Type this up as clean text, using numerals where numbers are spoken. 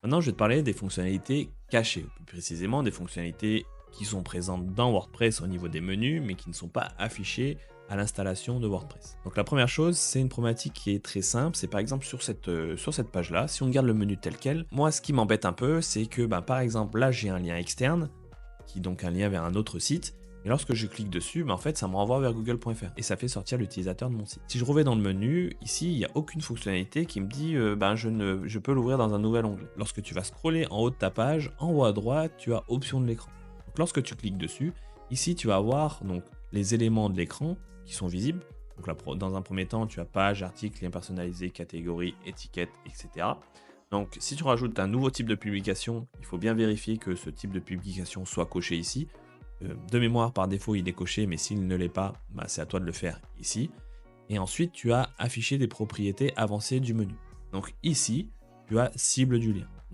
Maintenant, je vais te parler des fonctionnalités cachées, plus précisément des fonctionnalités qui sont présentes dans WordPress au niveau des menus, mais qui ne sont pas affichées à l'installation de WordPress. Donc la première chose, c'est une problématique qui est très simple, c'est par exemple sur cette page-là, si on garde le menu tel quel, moi ce qui m'embête un peu, c'est que par exemple là j'ai un lien externe, qui est donc un lien vers un autre site, et lorsque je clique dessus, en fait ça me renvoie vers google.fr, et ça fait sortir l'utilisateur de mon site. Si je reviens dans le menu, ici il n'y a aucune fonctionnalité qui me dit je peux l'ouvrir dans un nouvel onglet. Lorsque tu vas scroller en haut de ta page, en haut à droite, tu as option de l'écran. Donc lorsque tu cliques dessus, ici tu vas avoir donc les éléments de l'écran qui sont visibles. Donc là, dans un premier temps, tu as page, article, lien personnalisé, catégorie, étiquette, etc. Donc si tu rajoutes un nouveau type de publication, il faut bien vérifier que ce type de publication soit coché ici. De mémoire, par défaut, il est coché, mais s'il ne l'est pas, c'est à toi de le faire ici. Et ensuite, tu as affiché des propriétés avancées du menu. Donc ici, tu as cible du lien.